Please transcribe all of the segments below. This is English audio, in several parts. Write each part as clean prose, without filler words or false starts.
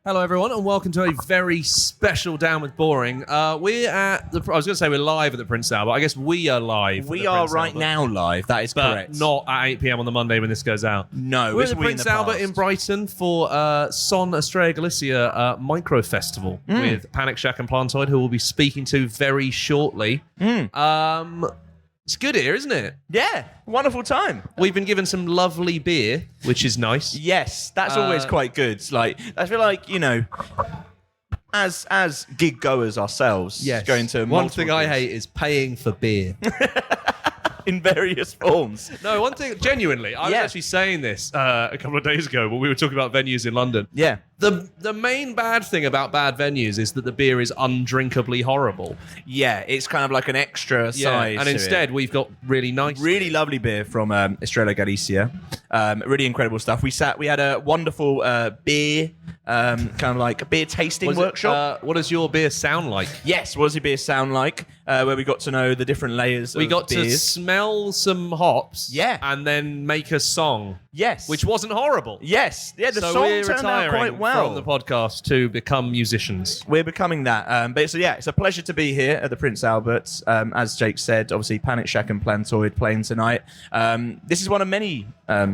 Hello, everyone, and welcome to a very special Down with Boring. We're at the. I was going to say we're live at the Prince Albert. I guess we are live. We are right now live. That is but correct. Not at 8 p.m. on the Monday when this goes out. No, we're at the Prince Albert in Brighton for Son Estrella Galacia Micro Festival with Panic Shack and Plantoid, who we'll be speaking to very shortly. It's good here, isn't it? Yeah, wonderful time. We've been given some lovely beer, which is nice. Yes, that's always quite good. Like, I feel like, you know, as gig goers ourselves, going to one thing I hate is paying for beer. in various forms. No, one thing, genuinely, I was actually saying this a couple of days ago when we were talking about venues in London. Yeah. The main bad thing about bad venues is that the beer is undrinkably horrible. Yeah, it's kind of like an extra size. And instead, we've got really nice, really lovely beer from Estrella Galacia. Really incredible stuff. We had a wonderful beer, kind of like a beer tasting workshop. What does your beer sound like? Yes, what does your beer sound like? Where we got to know the different layers. We of got beers. to smell some hops. Yeah. And then make a song. Yes. Which wasn't horrible. Yes. Yeah, the so song we're turned out quite well. from the podcast to become musicians. We're becoming that. But so yeah, it's a pleasure to be here at the Prince Albert. As Jake said, obviously Panic Shack and Plantoid playing tonight. This is one of many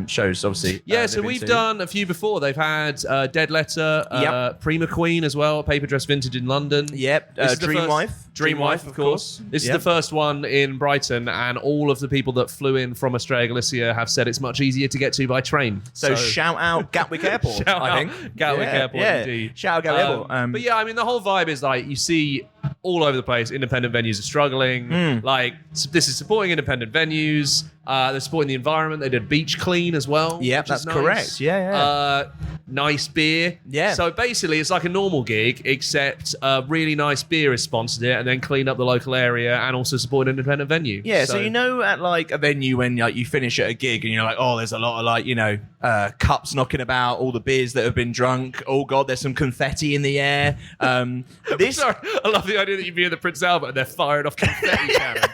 shows, obviously. Yeah, so we've done a few before. They've had Dead Letter, Prima Queen as well, Paper Dress Vintage in London. Yep, Dreamwife, of course. This is the first one in Brighton, and all of the people that flew in from Estrella Galacia have said it's much easier to get to by train. So shout out Gatwick Airport, I think. Gatwick Airport, indeed. Shout out Gatwick Airport. But yeah, I mean, the whole vibe is like, you see all over the place, independent venues are struggling. Like, this is supporting independent venues. They're supporting the environment. They did beach clean as well. Yeah, that's nice. correct. Yeah. Nice beer. Yeah. So basically, it's like a normal gig, except really nice beer has sponsored it, and then clean up the local area and also support an independent venue. Yeah. So you know, at like a venue when like you finish at a gig and you're like, oh, there's a lot of like, you know, cups knocking about, all the beers that have been drunk. Oh God, there's some confetti in the air. Sorry, I love the idea that you'd be at the Prince Albert and they're firing off confetti cannons.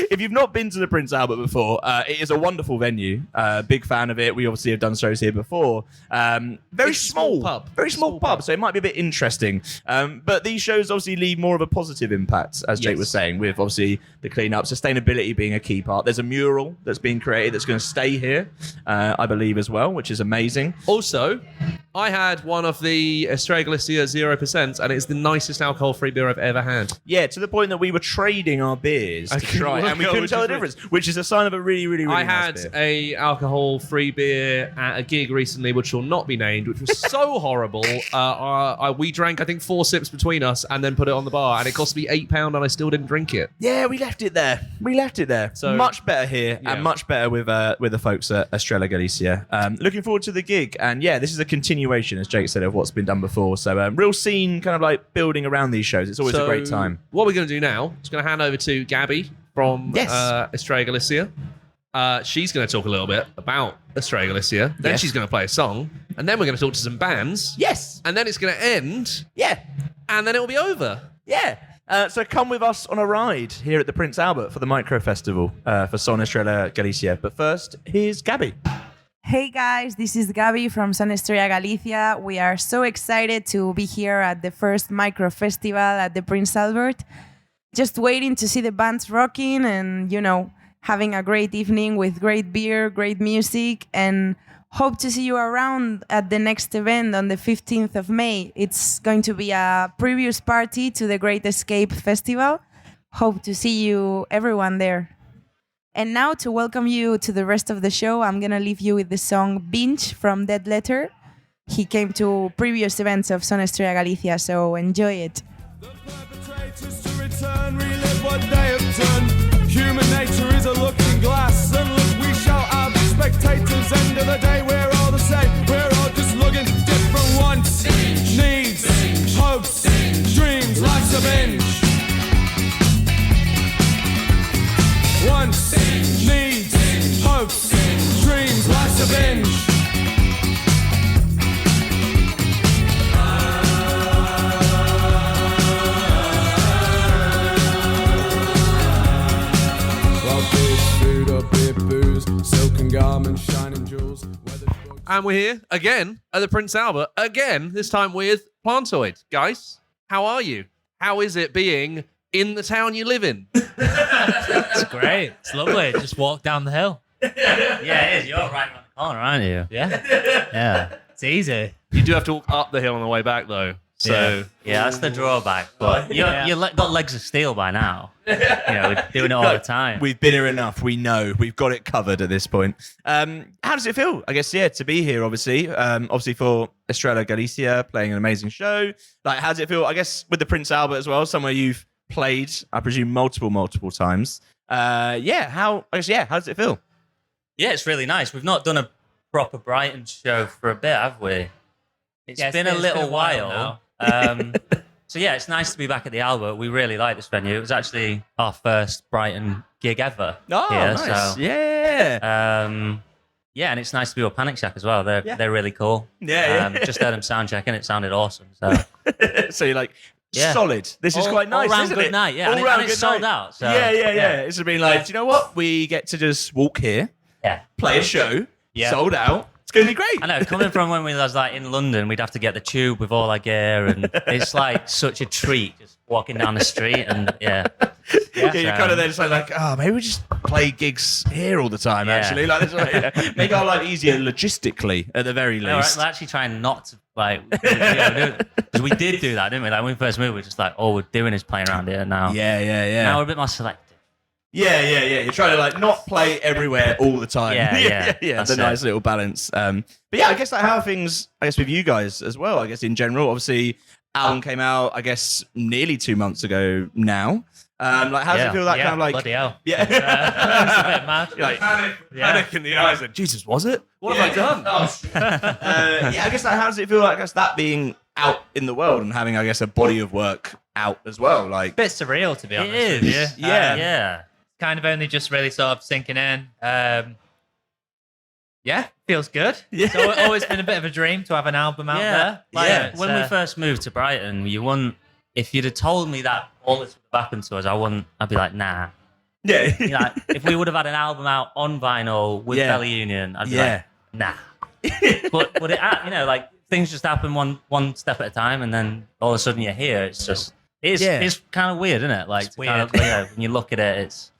If you've not been to the Prince Albert before, it is a wonderful venue. Big fan of it. We obviously have done shows here before. Very small pub. Very small pub, so it might be a bit interesting. But these shows obviously leave more of a positive impact, as Jake was saying, with obviously the cleanup, sustainability being a key part. There's a mural that's being created that's going to stay here, I believe, as well, which is amazing. Also, I had one of the Estrella Galacia 0%, and it's the nicest alcohol-free beer I've ever had. Yeah, to the point that we were trading our beers to try, and we couldn't tell the difference, which is a sign of a really, really, really nice beer. I had a alcohol-free beer at a gig recently, which will not be named, which was so horrible. We drank, I think, 4 sips between us, and then put it on the bar, and it cost me £8, and I still didn't drink it. Yeah, we left it there. So much better here, and much better with the folks at Estrella Galicia. Looking forward to the gig, and yeah, this is a continuation, as Jake said, of what's been done before. So real scene kind of like building around these shows. It's always a great time. What we're going to do now is going to hand over to Gabby from Estrella Galicia. She's going to talk a little bit about Estrella Galicia. Then she's going to play a song. And then we're going to talk to some bands. Yes. And then it's going to end. Yeah. And then it'll be over. Yeah. So come with us on a ride here at the Prince Albert for the Micro Festival for Son Estrella Galacia. But first, here's Gabby. Hey guys, this is Gabby from Son Estrella Galacia. We are so excited to be here at the first Micro Festival at the Prince Albert. Just waiting to see the bands rocking and, you know, having a great evening with great beer, great music, and hope to see you around at the next event on the 15th of May. It's going to be a previous party to the Great Escape Festival. Hope to see you, everyone there. And now, to welcome you to the rest of the show, I'm going to leave you with the song Binge from Dead Letter. He came to previous events of Son Estrella Galacia, so enjoy it. The perpetrators to return, relive what they have done. Human nature is a looking glass, and look, we shall have spectators. End of the day, we're all the same. We're all just looking different wants, needs, hopes, dreams. Life's a binge. Wants, needs, hopes, dreams, life's a binge. Well, big food or big booze, silken garments, shining jewels. And we're here again at the Prince Albert, again, this time with Plantoid. Guys, how are you? How is it being in the town you live in? It's great. It's lovely. Just walk down the hill. Yeah, it is. You're right around the corner, aren't you? Yeah. Yeah. It's easy. You do have to walk up the hill on the way back, though. So Yeah, that's the drawback. But you've got legs of steel by now. We're doing it all the time. We've been here enough. We know. We've got it covered at this point. How does it feel? I guess, to be here, obviously. Obviously for Estrella Galicia, playing an amazing show. Like, how does it feel, I guess, with the Prince Albert as well, somewhere you've played, I presume, multiple times. How does it feel? Yeah, it's really nice. We've not done a proper Brighton show for a bit, have we? It's been a little while. So yeah, it's nice to be back at the Albert. We really like this venue. It was actually our first Brighton gig ever. Oh, here, nice. So, Yeah. and it's nice to be with Panic Shack as well. They're really cool. Yeah. Just heard them sound check and it sounded awesome. So So you're like, Yeah. solid. This is quite nice, all round isn't good it? night, yeah. All And round it's good sold night. out. So, Yeah. It's been like, do you know what? We get to just walk here, Yeah. play a show, Yeah. sold out. It's going to be great. I know, coming from when we was like in London, we'd have to get the tube with all our gear, and it's like such a treat just walking down the street, and Yeah, you're kind of there just like, maybe we just play gigs here all the time, Yeah. actually. Like, this make our life easier logistically, at the very No, least. we're actually trying not to because we did do that, didn't we? Like when we first moved, we were just like, all we're doing is playing around here now. Yeah. Now we're a bit more selective. Yeah. You're trying to like not play everywhere all the time. Yeah, yeah. that's The it. nice little balance. But yeah, I guess like how are things, I guess, with you guys as well. I guess in general, obviously, album came out, I guess, nearly 2 months ago now. Like, how does it feel? That kind of like, bloody hell. yeah. It's a bit mad. You're like, panic in the eyes. Like, Jesus, was it? What have I done? I guess like, how does it feel? Like, I guess that being out in the world and having, I guess, a body of work out as well. Like, Bit surreal, to be honest It with is. you. Yeah. Kind of only just really sort of sinking in. Feels good. Yeah. It's always been a bit of a dream to have an album out there. Like, It's, when we first moved to Brighton, you wouldn't. If you'd have told me that all this would have happened to us, I'd be like, nah. yeah. Like, if we would have had an album out on vinyl with Yeah. Belly Union, I'd be Yeah. like, nah. but it, like things just happen one step at a time, and then all of a sudden you're here. It's kind of weird, isn't it? Like It's kind of, when you look at it, it's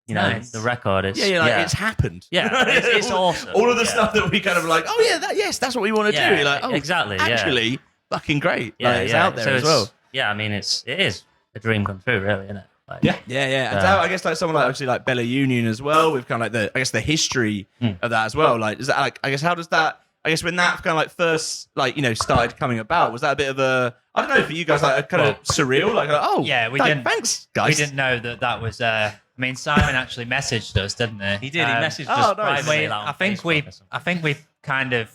nice. the record. It's It's happened. Yeah, it's awesome. All of the Yeah. stuff that we kind of like, that's what we want to Yeah, do. You're like, exactly, yeah. actually, fucking great. Like, it's out there So as well. Yeah, I mean, it is a dream come true, really, isn't it? Like, Yeah. And I guess like someone like obviously like Bella Union as well, with kind of like the history of that as well. Like, is that like, I guess, how does that? I guess when that kind of like first started coming about, was that a bit of a, I don't know, for you guys, like a kind of surreal, like we like, didn't. thanks guys. We didn't know that was. I mean, Simon actually messaged us, didn't he? He did. He messaged oh, us nice. privately. We, like, on I think Facebook or something. I think we kind of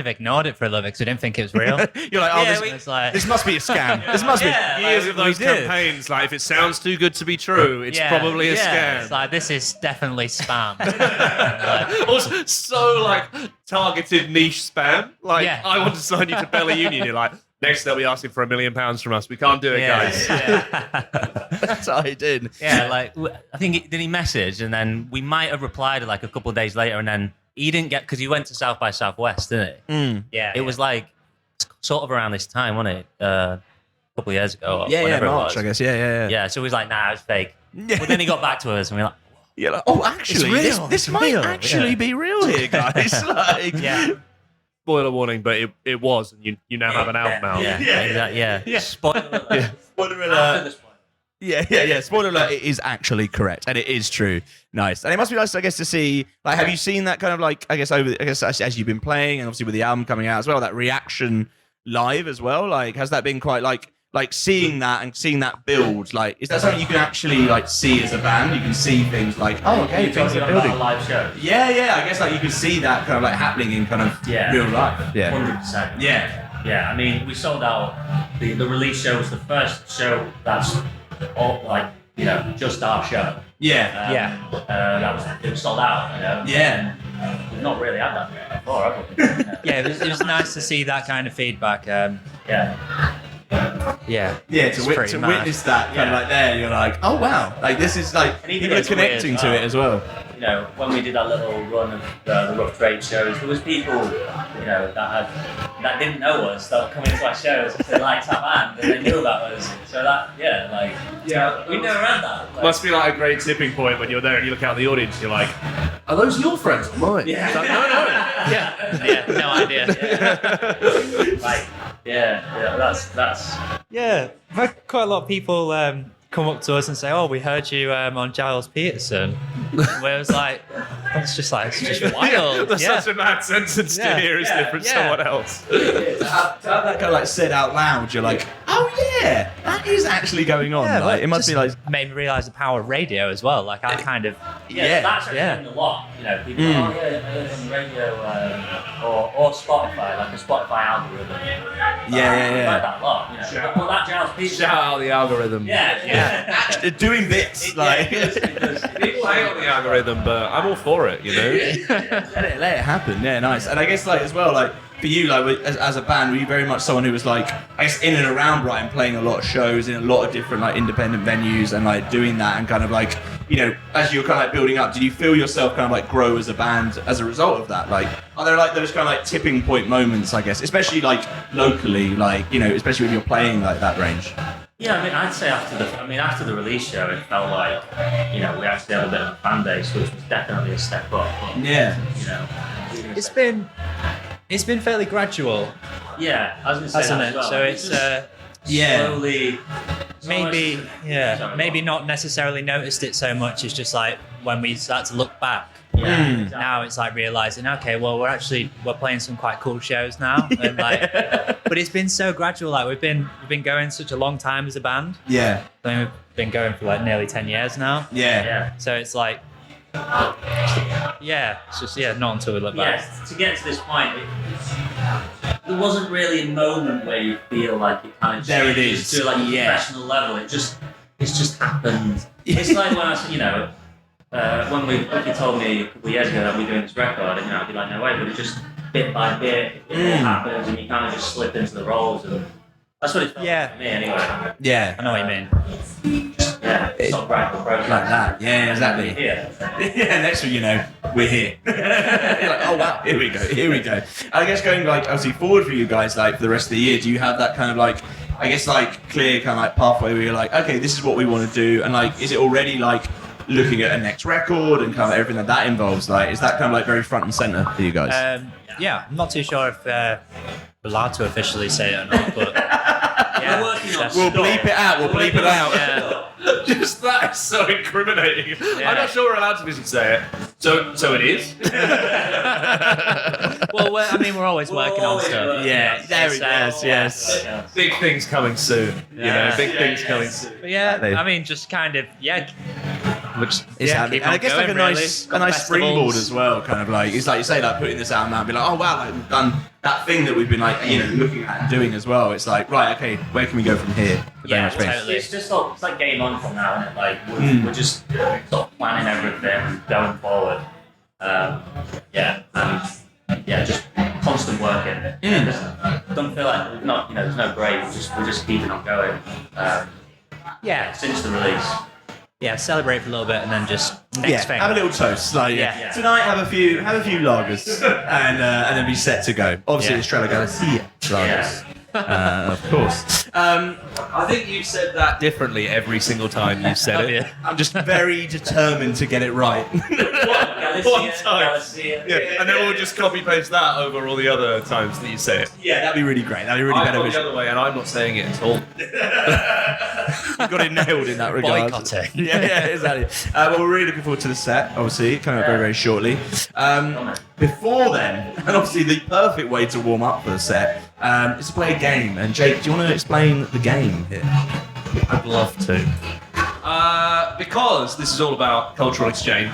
ignored it for a little bit because we didn't think it was real. You're like, It's like, this must be a scam. This must be. Years of those campaigns, like if it sounds too good to be true, it's probably a scam. It's like, this is definitely spam. Like, Also, so like targeted niche spam. Like, Yeah. I want to sign you to Bella Union. You're like, next they'll be asking for £1 million from us. We can't do it, guys. That's what I did. Yeah, like I think did he message, and then we might have replied like a couple of days later, and then he didn't get, because he went to South by Southwest, didn't he? yeah. It was like sort of around this time, wasn't it? A couple of years ago. Or Yeah, whenever it March, was. I guess. Yeah. Yeah, so he was like, nah, it's fake. But then he got back to us, and we were like, You're like, oh, actually, It's real. this It's might real. actually Yeah. be real here, guys. Like, Yeah. Spoiler warning, but it was, and you now have an album out. yeah, exactly, yeah. Spoiler alert. Spoiler alert. Yeah. Spoiler alert, it is actually correct, and it is true. Nice. And it must be nice, I guess, to see, like, have you seen that kind of like, I guess as you've been playing, and obviously with the album coming out as well, that reaction live as well? Like, has that been quite like seeing that and seeing that build? Like, is that something you can actually like see as a band? You can see things like, oh, okay, things are building. live show. Yeah, I guess like you can see that kind of like happening in kind of real life. Yeah. 100%. Yeah. Yeah, I mean, we sold out. The release show was the first show that's all, like, just our show. Yeah. It was sold out. Yeah. We've not really had that before, have we? Yeah, it was nice to see that kind of feedback. Yeah. Yeah. Yeah, It's pretty to mad. witness that kind of like there, you're like, oh wow, like this is like And even people are it's connecting weird, to it as well. you know, when we did that little run of the rough trade shows, there was people, you know, that didn't know us, that were coming to our shows because they liked our band and they knew about us. So that, we never had that. Like, must be like a great tipping point when you're there and you look out the audience. You're like, are those your friends or mine? Yeah. It's like, no. Yeah, no idea. That's. Yeah, I've had quite a lot of people come up to us and say, "Oh, we heard you on Giles Peterson." Where it was like, it's just wild. That's such a mad sentence to hear, isn't it, from someone else? To have that kind of like said out loud, you're like, oh yeah, that is actually going on. Yeah, like, it must be like, made me realise the power of radio as well. Like I kind of That's actually happened a lot. You know, people I heard on the radio or Spotify, like a Spotify algorithm. I've heard that a lot. You know, well, that Giles Peterson. Shout out the algorithm. actually doing bits. Like, People hate on the algorithm, but I'm all for it, you know? let it happen. Yeah, nice. And I guess like as well, like for you, like as a band, were you very much someone who was like, I guess in and around Brighton, playing a lot of shows in a lot of different like independent venues and like doing that and kind of like, you know, as you're kind of like building up, did you feel yourself kind of like grow as a band as a result of that? Like, are there like those kind of like tipping point moments, I guess, especially like locally, like, you know, especially when you're playing like that range? Yeah, I mean, I'd say after the release show, it felt like, you know, we actually had a bit of a fan base, which was definitely a step up. Yeah. You know, it's been fairly gradual, yeah, I was going to say hasn't that it? as well. So it's slowly. maybe not necessarily noticed it so much. It's just like when we start to look back. Yeah, exactly. Now it's like realizing, okay, well we're playing some quite cool shows now, and like, but it's been so gradual. Like we've been going such a long time as a band. Yeah. I mean, we've been going for like nearly 10 years now. Yeah. So it's like, it's just not until we look back. To get to this point, there wasn't really a moment where you feel like it kind of There it changes is. to like a professional level. It's just happened. It's like when I said, you know, when Vicky told me a couple of years ago that we're doing this record, and you know, I'd be like, no way, but it just bit by bit, it all happens, and you kind of just slip into the roles, and that's what it felt like for me anyway. Yeah. I know what you mean. It's not gradual process. Like that. Yeah, exactly. Yeah. Next thing you know, we're here. You're like, oh wow, here we go. And I guess going like obviously forward for you guys, like for the rest of the year, do you have that kind of like, I guess like clear kind of like pathway where you're like, okay, this is what we want to do, and like, is it already like looking at a next record and kind of everything that involves? Like, is that kind of like very front and center for you guys? I'm not too sure if we're allowed to officially say it or not, but We're working on We'll bleep it out. Yeah. Just that is so incriminating. Yeah. I'm not sure we're allowed to officially say it. So it is. Well, we're always working on stuff. Yeah, there it is. Yes. Big things coming soon. You know, big things coming soon. But I mean, just kind of Which is happening. And I guess like a nice springboard as well. Kind of like, it's like you say, like putting this out now and be like, oh wow, like we've done that thing that we've been like, you know, looking at and doing as well. It's like, right, okay, where can we go from here? Yeah, totally. It's just it's like game on from now, isn't it? Like we're just sort of planning everything going forward. Just constant working. Don't feel like we've not, you know, there's no break. We're just keeping on going. Since the release. Yeah, celebrate for a little bit and then just next thing. Have a little toast. Like, tonight, have a few lagers and then be set to go. Obviously, Estrella Galacia lagers. Of course. I think you've said that differently every single time you've said it. I'm just very determined to get it right. One time. And then we'll just copy paste that over all the other times that you say it. Yeah, that'd be really great. That'd be really I've gone the beneficial. other way, and I'm not saying it at all. You've got it nailed in that regard. Boycotting. Yeah, exactly. Well, we're really looking forward to the set, obviously, coming up very, very shortly. Before then, and obviously the perfect way to warm up for the set is to play a game. And Jake, do you want to explain the game here? I'd love to. Because this is all about cultural exchange,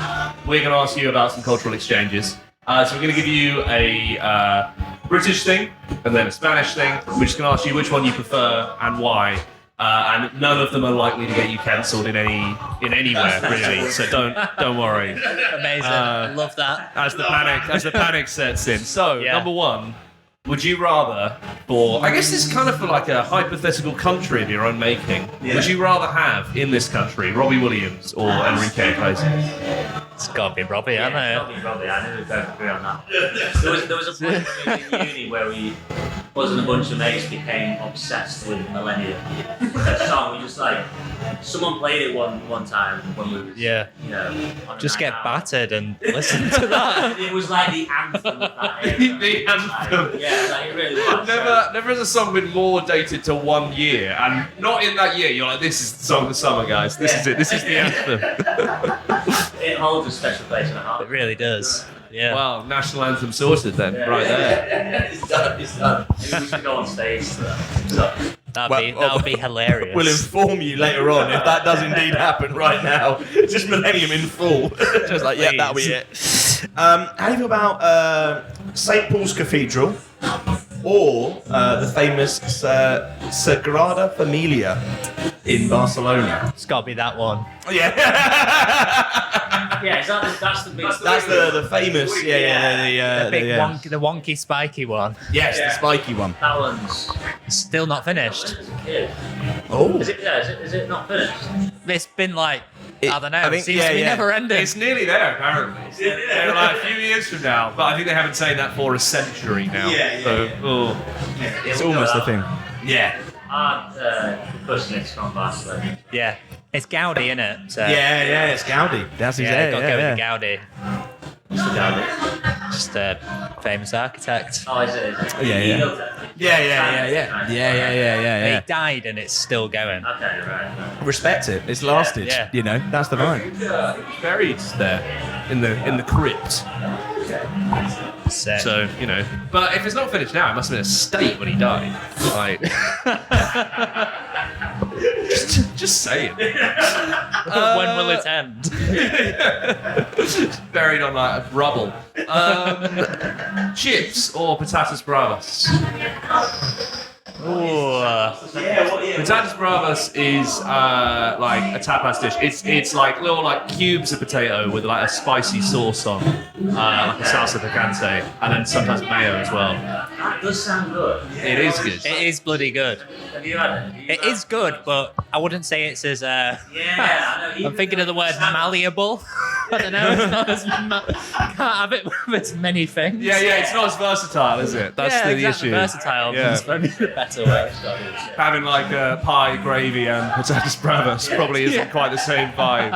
we're going to ask you about some cultural exchanges. So we're going to give you a British thing and then a Spanish thing. We're just going to ask you which one you prefer and why. And none of them are likely to get you cancelled in anywhere really. So don't worry. Amazing. Love that. As the panic sets in. So number one, Would you rather, I guess this is kind of for like a hypothetical country of your own making, would you rather have in this country Robbie Williams or Enrique Iglesias? It's got to be Robbie, hasn't it? Probably, I knew we both agree on that. There was a point when we were in uni where us and a bunch of mates became obsessed with Millennium. That song, we just like, someone played it one time when we was, Yeah. you know, on a Just night get out. battered and listen to that. It was like the anthem of that era. The anthem. Yeah, like, it really was. Never has a song been more dated to 1 year, and not in that year. You're like, this is the song of the summer, guys. This is it. This is the anthem. It holds a special place in our heart. It really does. Yeah. Wow, national anthem sorted then, right there. It's done. Maybe we should go on stage to that. That would be hilarious. We'll inform you later on if that does indeed happen right now. Just Millennium in full. Just like, yeah, that'll be it. How do you feel about St. Paul's Cathedral or the famous Sagrada Familia in Barcelona? It's got to be that one. Yeah. Yeah, that's the big. That's the famous, The big the wonky, spiky one. Yes, the spiky one. That one's Still not finished. as a kid. Oh. Is it not finished? It's been like, I don't know, I think- seems to be yeah. never ending. It's nearly there, apparently. Yeah, like a few years from now, but I think they haven't saying that for a century now. So, It's almost a thing. yeah. Personally, from Barcelona. Yeah. It's Gaudi, innit? So, Yeah, it's Gaudi. That's his Yeah, got to go yeah. with Gaudi. What's the Gaudi? Just a famous architect. Oh, is it? Yeah. He built it. Yeah. He died and it's still going. Okay, right. Respect it. It's lasted. Yeah. You know, that's the vibe. Buried there in the crypt. Sick. So, you know. But if it's not finished now, it must have been a state when he died. Like, just saying. When will it end? Buried on like rubble. Chips or patatas bravas? Ooh. Patatas bravas is like a tapas dish. It's like little like cubes of potato with like a spicy sauce on, like a salsa picante, and then sometimes mayo as well. That does sound good. It is good. It is bloody good. Have you had it? It is good, but I wouldn't say it's as. Yeah, I know. I'm thinking of the word malleable. I don't know. It's not as can't have it with as many things. Yeah, it's not as versatile, is it? That's yeah, the exactly. issue. Versatile. Yeah. Is probably the better way. Having like pie, gravy, and patatas bravas probably isn't quite the same vibe.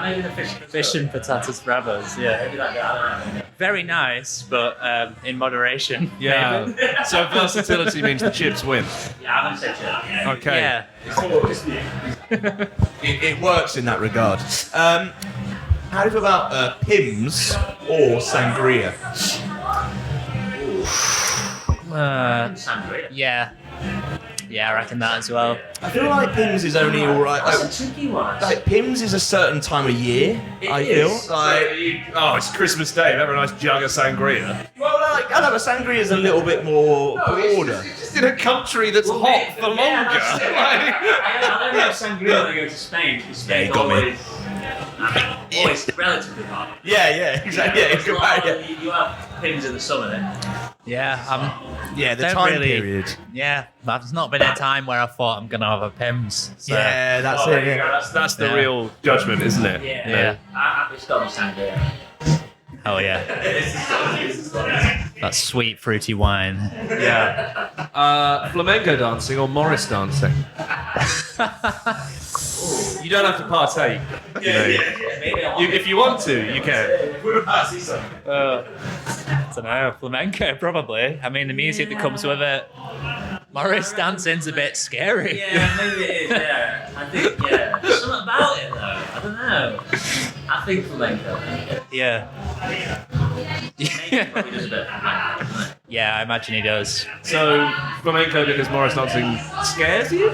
Maybe the Fish and patatas bravas. Yeah. Maybe like that. I don't know. Very nice, but in moderation. Yeah. maybe. So versatility means the chips win. Yeah, I'm gonna say chill. Okay. Yeah. It works in that regard. How do you feel about Pims or Sangria? Sangria. Yeah. Yeah, I reckon that as well. I feel like Pims is only alright. That's a tricky one. Like Pims is a certain time of year. I feel like. Oh, it's Christmas Day. Have a nice jug of sangria. Well, like I don't know, Sangria is a little bit more broader. Just in a country that's hot for longer. I don't know sangria when I go to Spain. Because Spain's you got me. always relatively hot. Yeah, exactly. Yeah, It's like, you have pins in the summer then. Yeah, yeah, the don't time really- period. yeah. There's not been a time where I thought I'm gonna have a Pims. So. Yeah, that's There it. you go. Yeah. That's the Yeah. real judgment, isn't it? Yeah. It's got me sangria. Oh yeah. That sweet fruity wine. Yeah. Flamenco dancing or Morris dancing? You don't have to partake. You know. If you want to, you can. I don't know, flamenco probably. I mean, the music that comes with it. Morris dancing's a bit scary. Yeah, maybe it is, yeah. I think, yeah. There's something about it, though. I don't know. I think flamenco. Yeah. Maybe probably does a bit of flamenco, doesn't it? Yeah, I imagine he does. So flamenco because Morris dancing scares you?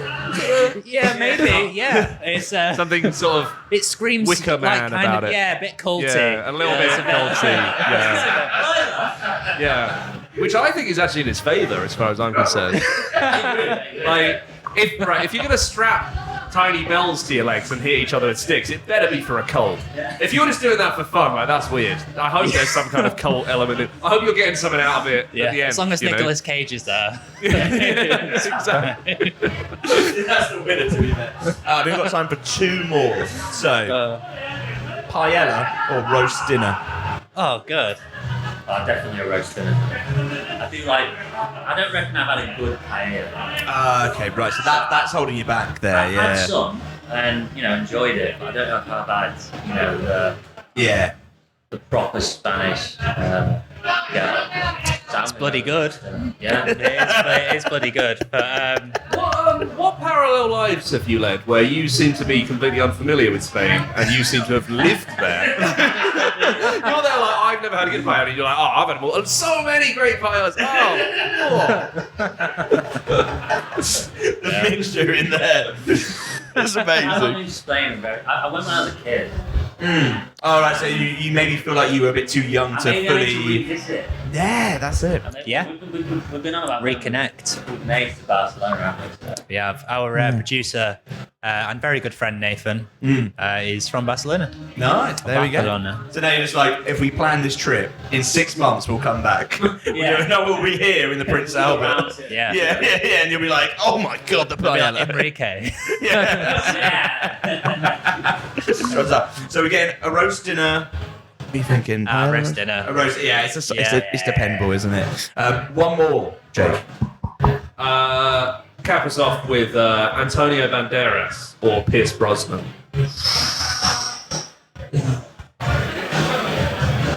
Yeah, maybe. Yeah, it's Something sort of it screams Wicker like Man kind about of it. a bit culty. yeah, a little bit it's of culty. Yeah. Yeah. Which I think is actually in his favour as far as I'm concerned. Like if you're gonna strap tiny bells to your legs and hit each other with sticks, it better be for a cult. If you're just doing that for fun, like, that's weird. I hope there's some kind of cult element. I hope you're getting something out of it at the end. As long as you know? Nicolas Cage is there. Exactly. That's the winner, to be fair. We've got time for 2 more. So, paella or roast dinner? Oh, good. Definitely a roast dinner. I don't reckon I've had a good paella. Okay, right. So that's holding you back there. I've had some and, enjoyed it, but I don't know if I've had, the proper Spanish. It's bloody good. Yeah. It is bloody good. But What parallel lives have you led where you seem to be completely unfamiliar with Spain and you seem to have lived there? You're there like, I've never had a good paella, and you're like, I've had more. And so many great paellas. The mixture in there. That's I amazing. haven't been to Spain I went when I was a kid. All right, so you maybe feel like you were a bit too young to Maybe I need to fully. revisit. Yeah, that's it. Yeah. We've been on about reconnect. We've made to Barcelona, haven't we? We have our producer and very good friend Nathan is from Barcelona. Nice. There we go. Barcelona. So now you're just like, if we plan this trip, in 6 months we'll come back. We'll be here in the Prince Albert. Yeah. Yeah, and you'll be like, oh my god, the We'll be like paella. Enrique. So we're getting a roast dinner. What are you thinking? Roast dinner. A roast, yeah, it's dependable, isn't it? One more, Jake. Cap us off with Antonio Banderas or Pierce Brosnan.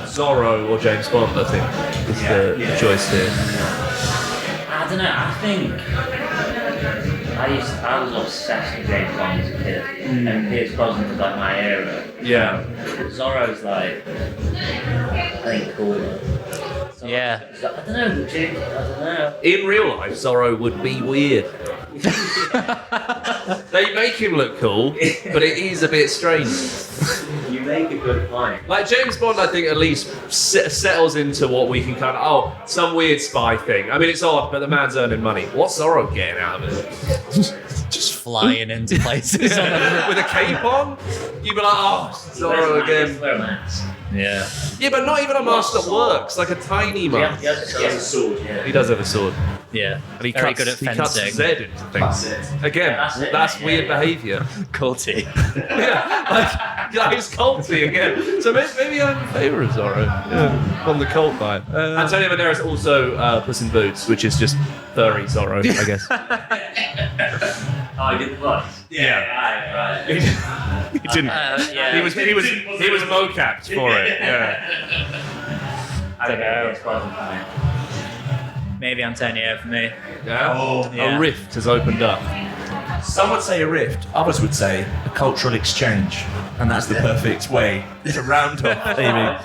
Zorro or James Bond, I think, is the choice here. I don't know. I think I was obsessed with James Bond as a kid, and Pierce Brosnan was like my era. Yeah. Zorro's like, I think cooler. Yeah. I don't know, James. I don't know. In real life, Zorro would be weird. They make him look cool, but it is a bit strange. You make a good point. Like James Bond, I think at least settles into what we can kind of, some weird spy thing. I mean, it's odd, but the man's earning money. What's Zorro getting out of it? Just flying into places. With a cape on? You'd be like, Zorro again. Wear a mask. Yeah. Yeah, but not even a mask that works, like a tiny mask. He has a sword, yeah. He does have a sword. Yeah. And he very cuts, good at he cuts fencing. Z into things. Again, Yeah, that's it. weird behaviour. Culty. Yeah, he's culty again. So maybe I'm in favour of Zorro. Yeah, on the cult vibe. Antonio Banderas also Puss in Boots, which is just furry Zorro, I guess. Oh, he did the voice? Yeah. Right. He didn't. Yeah. He was mocapped for it. Yeah. I don't know. Maybe Antonio for me. Yeah. Yeah. A rift has opened up. Some would say a rift, others would say a cultural exchange. And that's the perfect way to round off, Amy.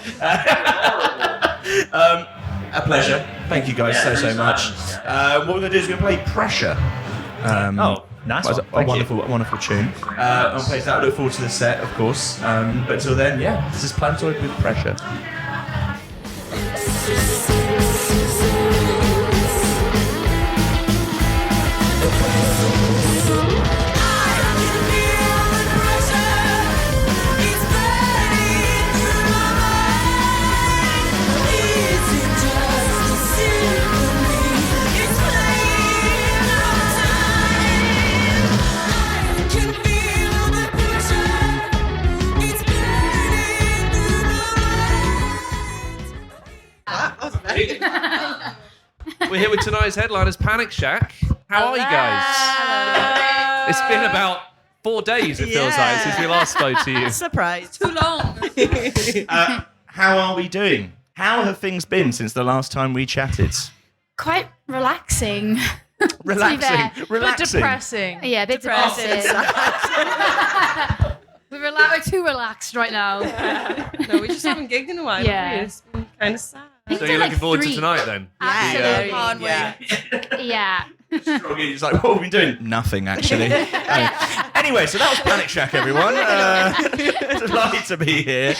A pleasure. Thank you guys so much. What we're going to do is we're going to play Pressure. Nice That was one. a wonderful tune. I'll play that. I look forward to the set, of course. But until then, this is Plantoid with Pressure. We're here with tonight's headliners, Panic Shack. How are you guys? It's been about 4 days, it feels like, since we last spoke to you. Surprise. Too long. How are we doing? How have things been since the last time we chatted? Quite relaxing. Relaxing. Bit depressing. Yeah, a bit depressing. We're too relaxed right now. No, we just haven't gigged in a while. Yeah. Yeah. It's been kind of sad. So you're looking forward to tonight then? Absolutely. Can't Yeah. It's like, what have we been doing? Nothing, actually. Anyway, so that was Panic Shack, everyone. Delighted to be here.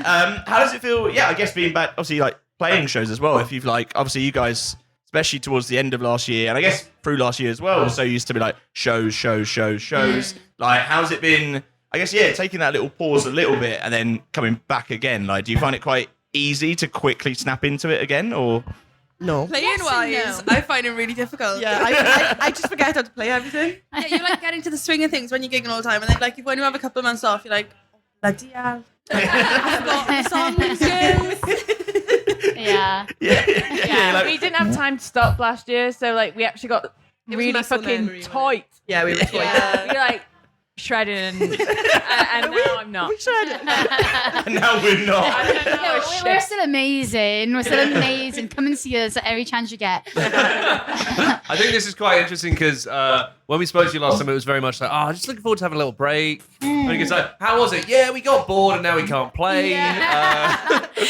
How does it feel? Yeah, I guess being back, obviously, like playing shows as well. If you've obviously you guys especially towards the end of last year, and I guess through last year as well, so used to be like shows. Like, how's it been? I guess, taking that little pause a little bit and then coming back again. Like, do you find it quite easy to quickly snap into it again, or? No. Playing wise, I find it really difficult. Yeah, I just forget how to play everything. Yeah, you're like getting to the swing of things when you're gigging all the time, and then like when you have a couple of months off, you're like, bloody hell. I've got the song skills. Yeah. Like, We didn't have time to stop last year, so like we actually got really muscle fucking memory, wasn't it? tight. Yeah, we were twice. We were like shredding, and now I'm not. no, we're not. No, we're still amazing. We're still amazing. Come and see us at every chance you get. I think this is quite interesting because when we spoke to you last time, it was very much like, just looking forward to having a little break. And it's like, how was it? Yeah, we got bored and now we can't play.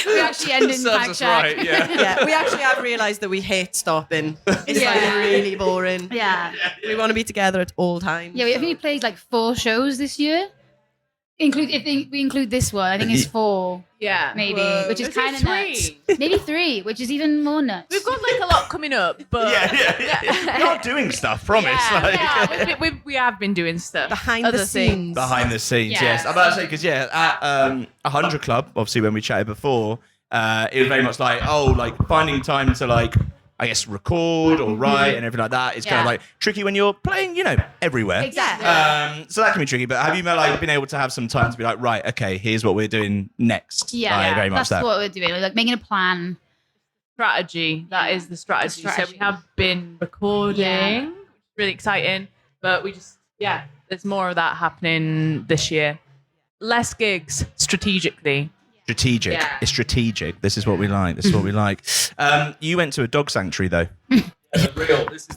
We actually end in serves Panic us Shack. right, yeah. Yeah, we actually have realised that we hate stopping. It's like really boring. Yeah. We want to be together at all times. Yeah, I think we played like 4 shows this year. If we include this one, I think it's 4. Yeah, maybe, Whoa. which is Is it kind of nuts. 3? Maybe 3, which is even more nuts. We've got like a lot coming up, but We're not doing stuff, promise. we have been doing stuff Behind other the things. scenes. Behind the scenes, Yeah. yes. I'm about to say, because at 100 Club, obviously when we chatted before, it was very much like, finding time to like, I guess, record or write and everything like that is kind of like tricky when you're playing, everywhere. Exactly. So that can be tricky. But have you like been able to have some time to be like, right, okay, here's what we're doing next? Yeah, Like, very much that's that. what we're doing. We're like making a plan. Strategy. That is the strategy. So strategy. we have been recording, which is really exciting. But we just, there's more of that happening this year. Less gigs strategically. Strategic. Yeah. It's strategic. This is what we like. This is what we like. You went to a dog sanctuary, though.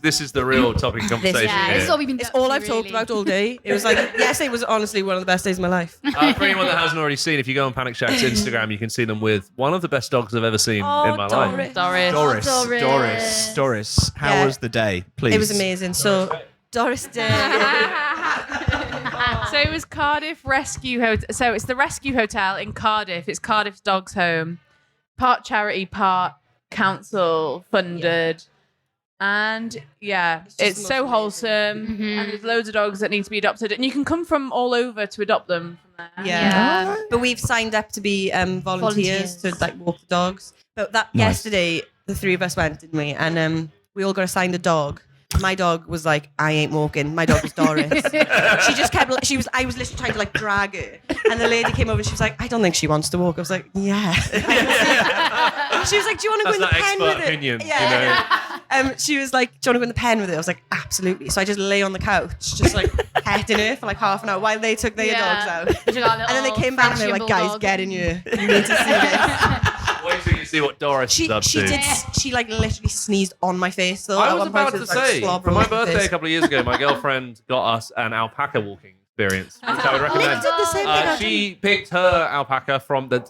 This is the real topic of conversation Yeah, here. this is all we've been It's doing, all I've talked about all day. It was like, yesterday was honestly one of the best days of my life. For anyone that hasn't already seen, if you go on Panic Shack's Instagram, you can see them with one of the best dogs I've ever seen in my life. Doris. How Yeah. was the day, please? It was amazing. So, Doris did. So it was Cardiff Rescue Hotel. So it's the Rescue Hotel in Cardiff. It's Cardiff's Dogs Home. Part charity, part council funded. And it's so wholesome. And there's loads of dogs that need to be adopted. And you can come from all over to adopt them from there. Yeah. But we've signed up to be volunteers to like walk the dogs. But yesterday, the 3 of us went, didn't we? And we all got assigned a dog. My dog was like, I ain't walking. My dog was Doris. She just kept, I was literally trying to like drag her. And the lady came over and she was like, I don't think she wants to walk. I was like, yeah. She was like, do you want to go in the pen with it? Opinion, She was like, do you want to go in the pen with it? I was like, absolutely. So I just lay on the couch, just like petting her for like half an hour while they took their dogs out. And then they came back and they were like, guys, get in here. You need to see this. Wait till you see what Doris is up to. She like literally sneezed on my face though. I At was one point, about it to was, like, say, slobber for my all over my birthday face. a couple of years ago, my girlfriend got us an alpaca walking experience, which I would recommend. did the same thing. She picked her alpaca from the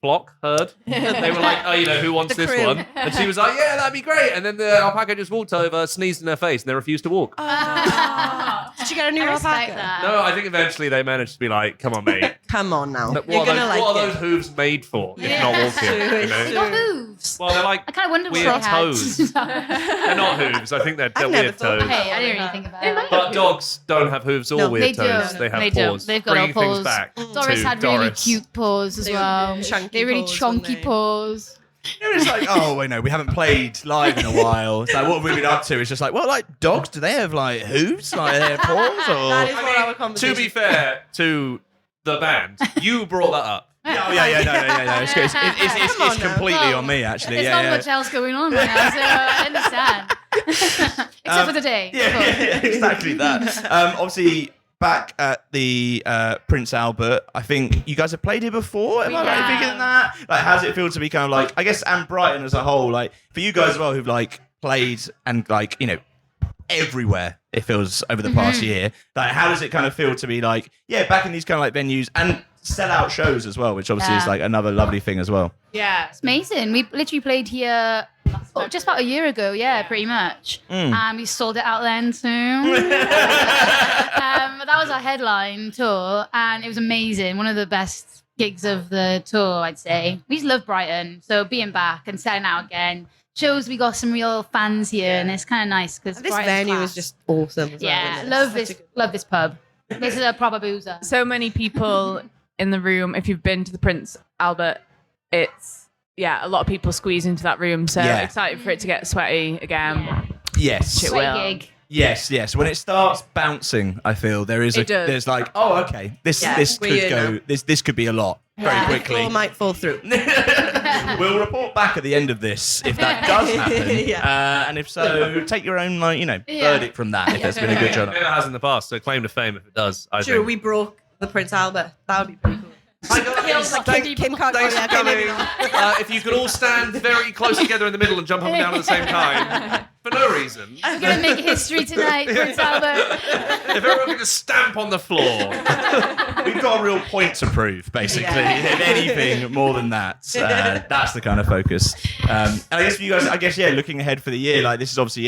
flock herd. They were like, who wants The this crew. one? And she was like, yeah, that'd be great. And then the alpaca just walked over, sneezed in her face, and they refused to walk. Did you get a new I respect alpaca? that. No, I think eventually they managed to be like, come on, mate. Come on now. What You're are gonna those, like what are it. those hooves made for? If Yeah, not it's walking. true, You it's know? They got hooves. Well, they're like I kind of wondered what weird they had. toes. They're not hooves. I think they're I've never weird thought toes. Hey, I didn't really think about it. But dogs don't have hooves or No, weird they toes. do. They have They do. paws. They've got Bringing all things paws. back Doris to had really Doris. cute paws as They were well. chunky They're really paws, chunky weren't they? paws. It's like, oh, wait, no, we haven't played live in a while. It's like, what have we been up to? It's just like, well, like, dogs, do they have, like, hooves? Like, their paws? Or... That is what our conversation. To be fair to the band, you brought that up. No. It's completely on me, actually. There's not much else going on right now, so I understand. Except for the day. Yeah, exactly that. Obviously, back at the Prince Albert, I think you guys have played here before. Am I right in thinking that? Like, how does it feel to be kind of like, I guess, and Brighton as a whole, like, for you guys as well, who've like played and like, everywhere it feels over the past year. Like, how does it kind of feel to be like, back in these kind of like venues and sell out shows as well, which obviously is like another lovely thing as well. Yeah. It's amazing. We literally played here just about a year ago, pretty much. And we sold it out then too. But that was our headline tour, and it was amazing. One of the best gigs of the tour, I'd say. We just love Brighton, so being back and selling out again, shows we got some real fans here, and it's kind of nice because This venue is just awesome. As yeah. well, Love this pub. This is a proper boozer. So many people in the room. If you've been to the Prince Albert, it's a lot of people squeeze into that room. So excited for it to get sweaty again. Yes. It Sweaty will. gig. Yes. When it starts bouncing, I feel there's like, oh, okay, this could go. This could be a lot very quickly. Floor might fall through. We'll report back at the end of this if that does happen, and if so, take your own verdict from that. If it's been a good show, It has in the past, so claim to fame if it does. I Sure, think. we broke the Prince Albert. That would be pretty cool. Kim can't Thanks go for coming. If you could all stand very close together in the middle and jump up and down at the same time, for no reason. We're going to make history tonight, Prince Albert. If everyone could just stamp on the floor. we've got a real point to prove, basically. If anything more than that, that's the kind of focus. And I guess for you guys, looking ahead for the year, like this is obviously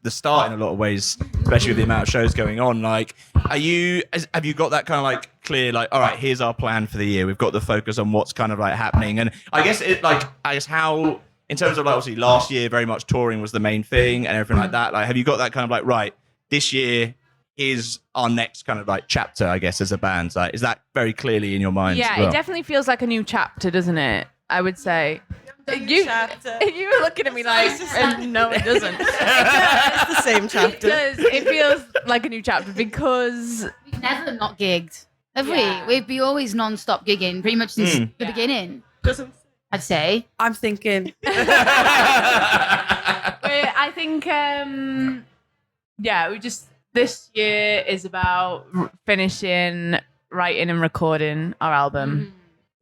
the start in a lot of ways, especially with the amount of shows going on. Like, have you got that kind of like clear, like, all right, here's our plan for the year. We've got the focus on what's kind of like happening, and I guess how. In terms of like, obviously last year, very much touring was the main thing and everything like that. Like, have you got that kind of like, right, this year is our next kind of like chapter, I guess, as a band? Like, is that very clearly in your mind? Yeah, as well? it definitely feels like a new chapter, doesn't it? I would say. You were looking at me like, no, it doesn't. It's the same chapter. It feels like a new chapter because We've never not gigged, have we? We've been always non-stop gigging pretty much since the beginning. I'd say. I'm thinking. I think, we just, this year is about finishing, writing and recording our album.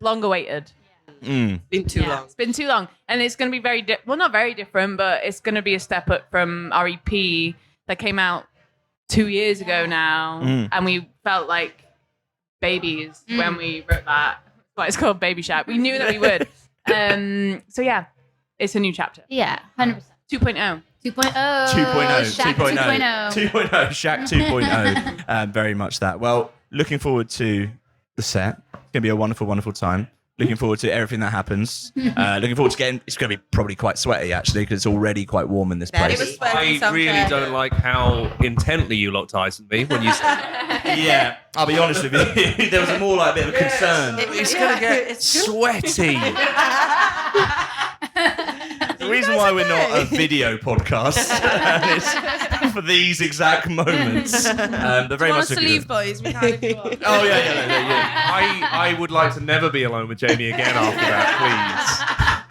Long awaited. Been too long. It's been too long. And it's going to be very, not very different, but it's going to be a step up from our EP that came out 2 years ago now. And we felt like babies when we wrote that. That's why it's called Baby Shack. We knew that we would. It's a new chapter. Yeah, 100%. 2.0. 2.0. 2.0. Shack 2.0. 2.0. Shack 2.0. Very much that. Well, looking forward to the set. It's going to be a wonderful, wonderful time. Looking forward to everything that happens. Looking forward to getting. It's going to be probably quite sweaty actually because it's already quite warm in this place. I really don't like how intently you locked eyes with me when you said. Yeah, I'll be honest with you. There was a more like a bit of a concern. It's going to get sweaty. The reason why we're not a video podcast is for these exact moments. They're very much to leave, boys. We can if you want. Oh yeah. I would like to never be alone with Jamie again after that,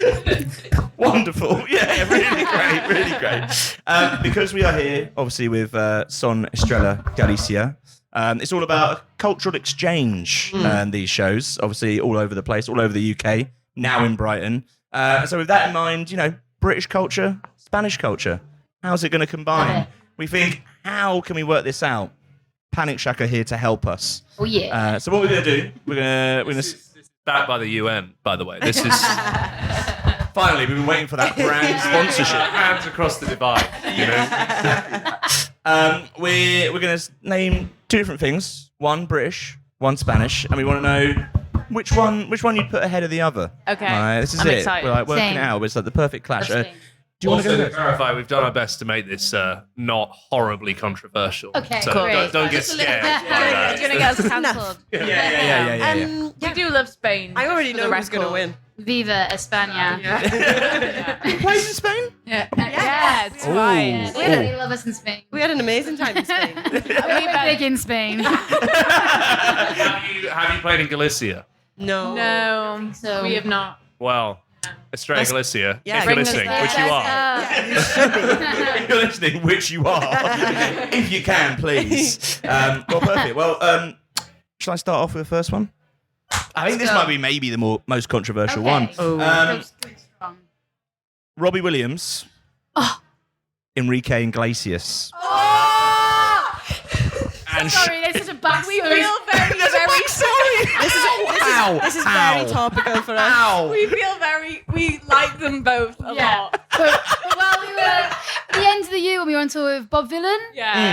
please. Wonderful. Yeah, really great. Because we are here, obviously, with Son Estrella Galacia. It's all about cultural exchange, these shows, obviously, all over the place, all over the UK, now in Brighton. So with that in mind, British culture, Spanish culture, how's it going to combine? We think, how can we work this out? Panic Shack are here to help us. Oh, yeah. So what we're going to do, we're going to... This is backed by the UN, by the way. This is... Finally, we've been waiting for that brand sponsorship. Hands across the divide, We're going to name two different things. One British, one Spanish. And we want to know which one you'd put ahead of the other. Okay. This is I'm it. excited. We're like working Same. it out. It's like the perfect clash. Same. Do you want to Also, go to clarify, we've done our best to make this not horribly controversial. Okay, so great. don't get scared by that. It's going to get us cancelled. Yeah. We do love Spain. I already for know the who's going to record. win. Viva España. You played in Spain? Yeah, it's fine. They love us in Spain. We had an amazing time in Spain. We're big in Spain. Have you played in Galicia? No, So- we have not. Well, Estrella Galicia, Yeah, if you're bring us listening, there. which you are. If you're listening, which you are, if you can, please. Well, perfect. Well, shall I start off with the first one? I think this might be maybe the most controversial one. Strong. Robbie Williams, Enrique Iglesias. And Sorry, there's such a backstory. We feel very sorry. This is very topical for us. We like them both a lot. But while we were at the end of the year when we were on tour with Bob Vylan,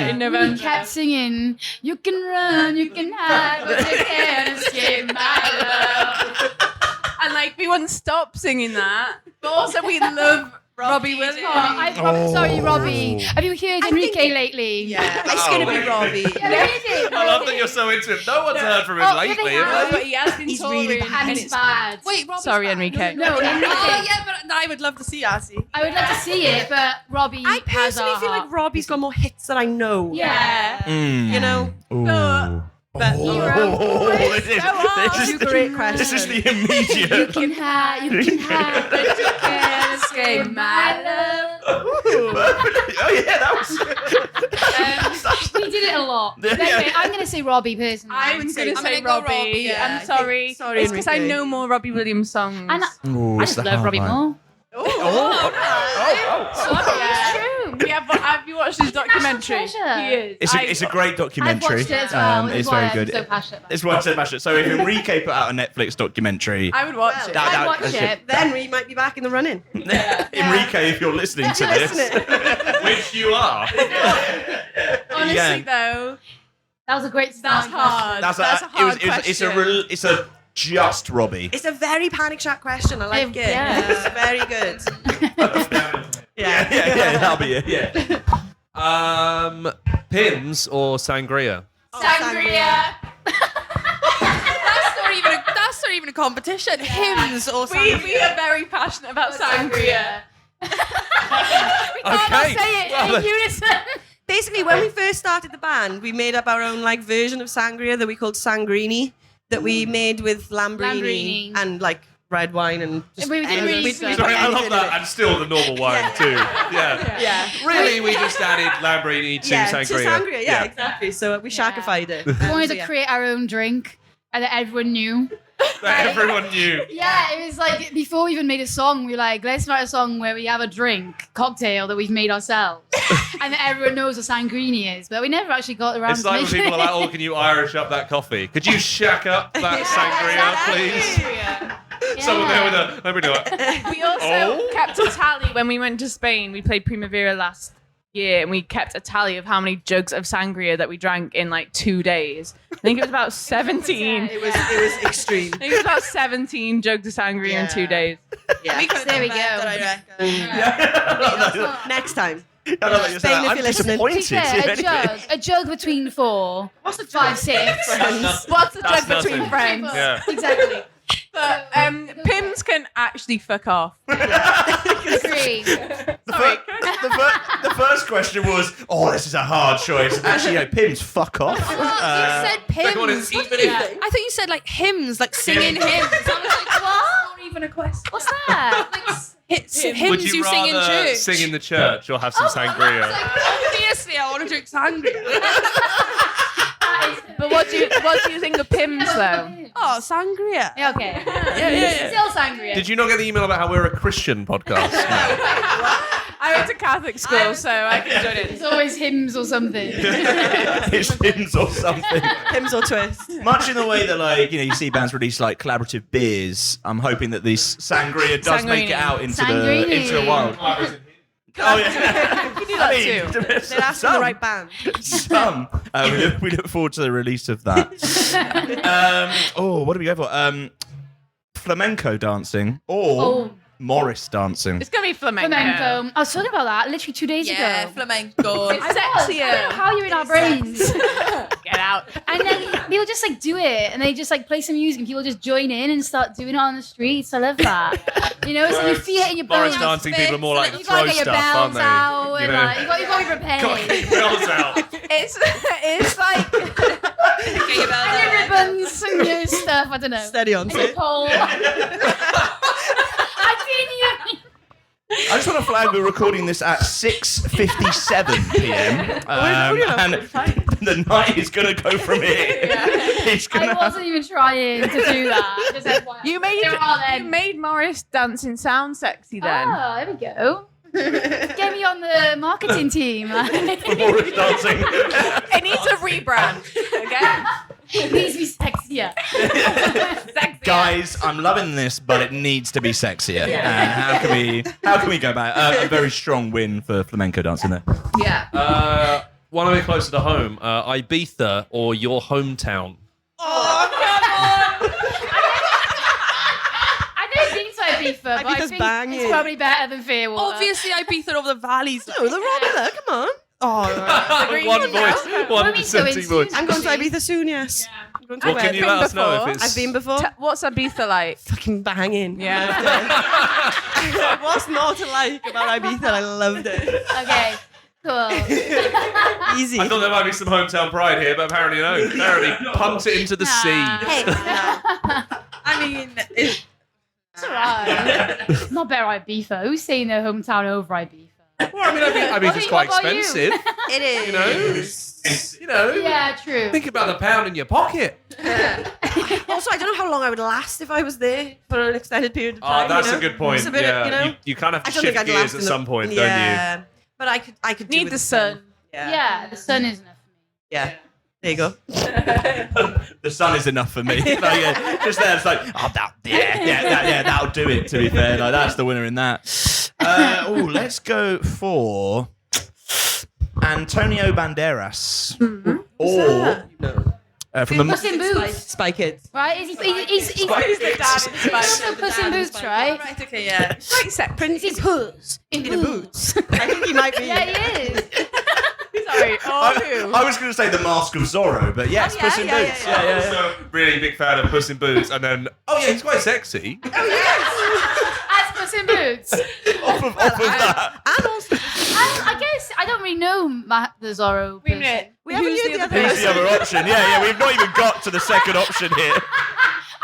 In November. we kept singing, "You can run, you can hide, but you can't escape my love." And we wouldn't stop singing that. But also, we love Robbie Williams. Sorry, Robbie. Have you heard Enrique lately? Yeah, it's going to be Robbie. I love that you're so into him. No one's heard from him lately. No, but he has been He's touring. really And it's bad. Wait, Robbie's Sorry, back. Enrique. No, Enrique. Oh, yeah, but I would love to see Arsie. I would love to see it, but Robbie I has personally our feel heart. like Robbie's got more hits than I know. Yeah. You know? Ooh. But This is great question. This is the immediate. You can have, but you can't escape my love. Oh yeah, that was. We did it a lot. Yeah. Anyway, I'm going to say Robbie personally. I was going to I'm say gonna go Robbie. Robbie, yeah. I'm sorry. Sorry, It's because I Enrique. know more Robbie Williams songs. And I Ooh, it's just the love hard Robbie line. more. We have you watched his documentary? treasure. He is. It's a great I've documentary. watched it as well. It's why very I'm good. so passionate about It's one passionate. So if Enrique put out a Netflix documentary, I would watch it. I'd watch it. Then we might be back in the running. Enrique, if you're listening to this, Which you are. Honestly, Yeah. though, That was a great start. that's hard. that's That's a hard question. it's a just Robbie. It's a very Panic Shack question. I like it. Yeah. It's very good. Yeah, that'll be it. Yeah. Pims or sangria? Sangria. That's not even a competition. Hymns or something. We are very passionate about sangria. We can't all Okay. say it Well, in unison. Basically, when we first started the band, we made up our own like version of sangria that we called sangrini, that we made with lambrini Lambrini. and like red wine and just We did anything. really We good. put Sorry, I love anything in that. it. And still the normal wine too. Yeah. Yeah. Really, we just added Lambrini to Yeah, sangria. to sangria, yeah, exactly. So we sharkified it. We wanted So, to yeah. create our own drink and that everyone knew. That everyone knew. Yeah, it was like before we even made a song, we were like, let's write a song where we have a drink, cocktail that we've made ourselves. And that everyone knows what sangrini is. But we never actually got around It's to like when making people are it. like, oh, can you Irish up that coffee? Could you shack up that sangria, please? Someone there with a... Let me do it. We also Oh. kept a tally when we went to Spain. We played Primavera last year, and we kept a tally of how many jugs of sangria that we drank in like 2 days. I think it was about 17. It was extreme. I think it was about 17 jugs of sangria in 2 days. Yeah. There we go. Next time. I love that you're saying Spain, that. if I'm you're listening. To be disappointed. fair, a jug between 4, 5, 6. What's the That's jug between nothing. friends? Yeah. Exactly. But Pims can actually fuck off. Agree. The first question was, oh, this is a hard choice. Actually, no, Pims, fuck off. You said Second one hymns. is even if... I thought you said like hymns, like singing hymns. I was like, what? Not even a question. What's that? Hymns Would you sing in rather church. sing in the church or have some sangria? Obviously, I want to drink sangria. But what do you think of Pims though? Oh, sangria. Yeah, okay. Yeah. Still sangria. Did you not get the email about how we're a Christian podcast? I went to Catholic school, so I can join it. It's always hymns or something. It's Pims or something. Hymns or twist. Much in the way that, like, you know, you see bands release like collaborative beers. I'm hoping that this sangria does make it out into the wild. Oh yeah, You do that too. They're asking the right band. Some. We look forward to the release of that. What do we go for? Flamenco dancing or Morris dancing. It's gonna be flamenco. Flamenco. I was talking about that literally 2 days Yeah, ago. flamenco. I don't know how you're in our brains. Get out. And then people just like do it and they just like play some music and people just join in and start doing it on the streets. I love that. You know, so you feel it in your Morris bones. dancing people are more like You throw gotta get your stuff, aren't bells they? out You and know? like, you got to be prepared. Bells out. It's like Get your bells And out. your ribbons and your stuff. I don't know. Steady on. And your pole. I think you. I just want to flag we're recording this at 6:57 p.m. And the night is going to go from here. It's I gonna wasn't even trying to do that. Just FYI. you made Morris dancing sound sexy then. Oh, there we go. Get me on the marketing team. Morris dancing. It needs a rebrand. Okay. It needs to be sexier. Sexy. Guys, I'm loving this, but it needs to be sexier. How can we go about it? A very strong win for flamenco dancing there. Yeah. One a bit closer to home. Ibiza or your hometown? I don't think so. Ibiza, but I Ibiza's think banging. it's probably better than Fairwater. Obviously, Ibiza over the valleys. No, the Robert, come on. Oh, One voice, one What are we dissenting going voice. to? I'm going to Ibiza soon, yes. I'm going to Well, can you let us know if it's... I've been before. What's Ibiza like? Fucking banging. Yeah. What's not to like about Ibiza? I loved it. Okay, cool. Easy. I thought there might be some hometown pride here, but apparently no. Apparently punt it into the sea. Hey, I mean, it's alright. Not better Ibiza. Who's saying their hometown over Ibiza? Well, I mean, Ibiza's quite What about you? expensive. It is. You know? You know? Yeah, true. Think about the pound in your pocket. Also, I don't know how long I would last if I was there for an extended period of Oh, time. that's you know? a good point. It's a bit, yeah, you know. you kind of I have to don't think shift I'd gears last at in some point, don't yeah. But I could do Need with the sun. Yeah, the sun is enough for me. Yeah. There you go. The sun is enough for me. Like, yeah, just there, it's like, oh, that'll do it. To be fair, like, that's the winner in that. Let's go for Antonio Banderas, or from the Puss in Boots, Spy Kids. right? He's He's the dad in Spice. also Puss in Boots, right? right, okay, yeah. Right, set Prince He's Puss in Boots. I think he might be. Yeah, he is. Sorry. I was going to say the Mask of Zorro, but yes, Puss in Boots. I'm also really big fan of Puss in Boots, and then he's quite sexy. As Puss in Boots. Off of that. And also, I guess I don't really know the Zorro. Wait a person. minute. we haven't used the other Who's the other option? Yeah, we've not even got to the second option here.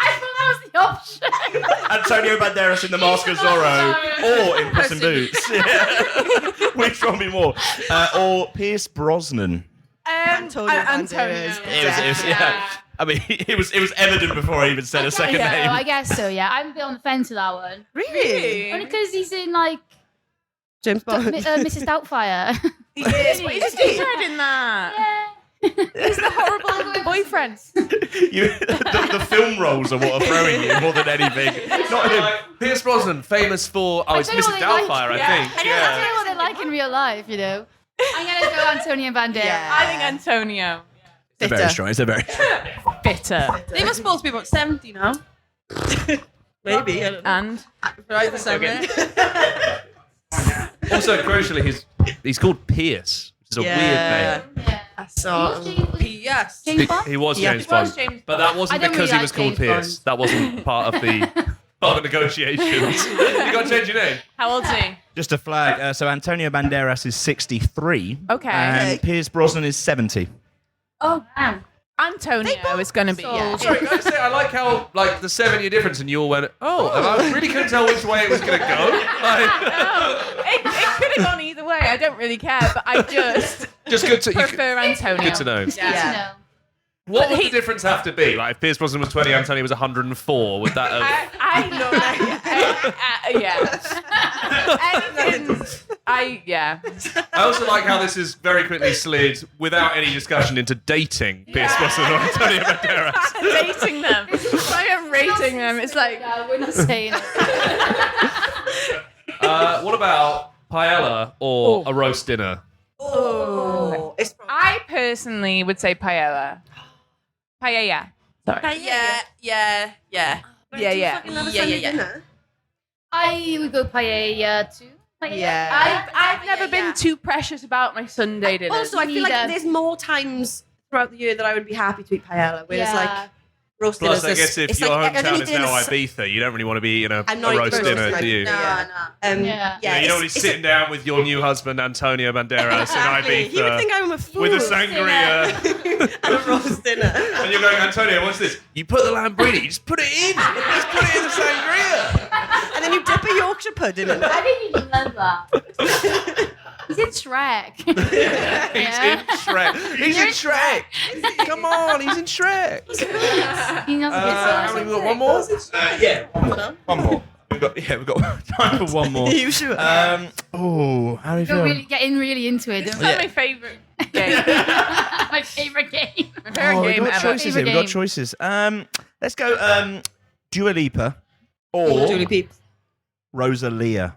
I thought that was the option. Antonio Banderas in the Mask of Zorro, or in Puss in Boots. Yeah. Which one be more? Or Pierce Brosnan. Antonio. It was, yeah. I mean, it was evident before I even said a second name. I guess so. Yeah, I'm a bit on the fence with that one. Really? Only because he's in like James Bond. Mrs. Doubtfire. He is, but he's dead in that. Yeah. He's the horrible boyfriend. The film roles are what are throwing you more than anything. Not him. Pierce Brosnan, famous for it's tell you Mrs. what they like. Doubtfire, I think. I don't know what they're like in real life, you know. I'm gonna go Antonio Banderas. Yeah. I think Antonio. It's very strong. It's a very Bitter. They were supposed to be about 70 now. Maybe. I don't know. And Right, the same. Also, crucially, he's called Pierce, which is a weird name. Yeah. I saw. Yes. James Bond? He was Yeah. James He was Bond, James but that I wasn't don't because really he was like called James Pierce. That wasn't part of the negotiations. You got to change your name. how old is he? Just a flag. So Antonio Banderas is 63. Okay. And Pierce Brosnan is 70. Oh, damn. Antonio is going to be. Yeah. Sorry, can I say I like how the 7-year difference, and you all went, and I really couldn't tell which way it was going to go. It could have gone either way. I don't really care, but I just Just good to prefer Antonio. good to know. Good to know. What would the difference have to be? Like if Pierce Brosnan was 20, Antonio was 104. Would that have? I know that. Yeah. Anything. I also like how this is very quickly slid without any discussion into dating Pierce Brosnan or Antonio Banderas. Dating them. It's like I'm rating them. It's like. No, we're not saying it. What about paella or a roast dinner? Oh, it's I personally would say paella. Paella. Sorry. Yeah. I would go paella too. Paella. Yeah. I've never been too precious about my Sunday dinners. Also, I feel like Neither. there's more times throughout the year that I would be happy to eat paella. Whereas Yeah. like roast Plus, dinners, I guess if it's your like, I don't hometown eat is dinner now s- Ibiza, you don't really want to be eating a I'm not roast eating dinner, roast do you? dinner. No. Yeah. You don't want to be sitting down with your new husband, Antonio Banderas, Exactly. in You would Ibiza think I'm a fool. with a sangria. and a roast dinner. And you're going, Antonio, what's this? You put the Lamborghini, you just put it in. Just put it in the sangria. And then you dip a Yorkshire pudding in it. I didn't even know that. He's in Shrek. He's in Shrek. He's in Shrek. Come on, he's in Shrek. He knows How many we got? One more? Yeah. One more. We've got time for one more. Are you sure? How do you We're feel? really getting really into it, don't we? That's my favourite game. My favourite game. My favourite We've game got ever. choices here. We've got choices. Let's go Dua Lipa or Julie Peeps. Rosalia.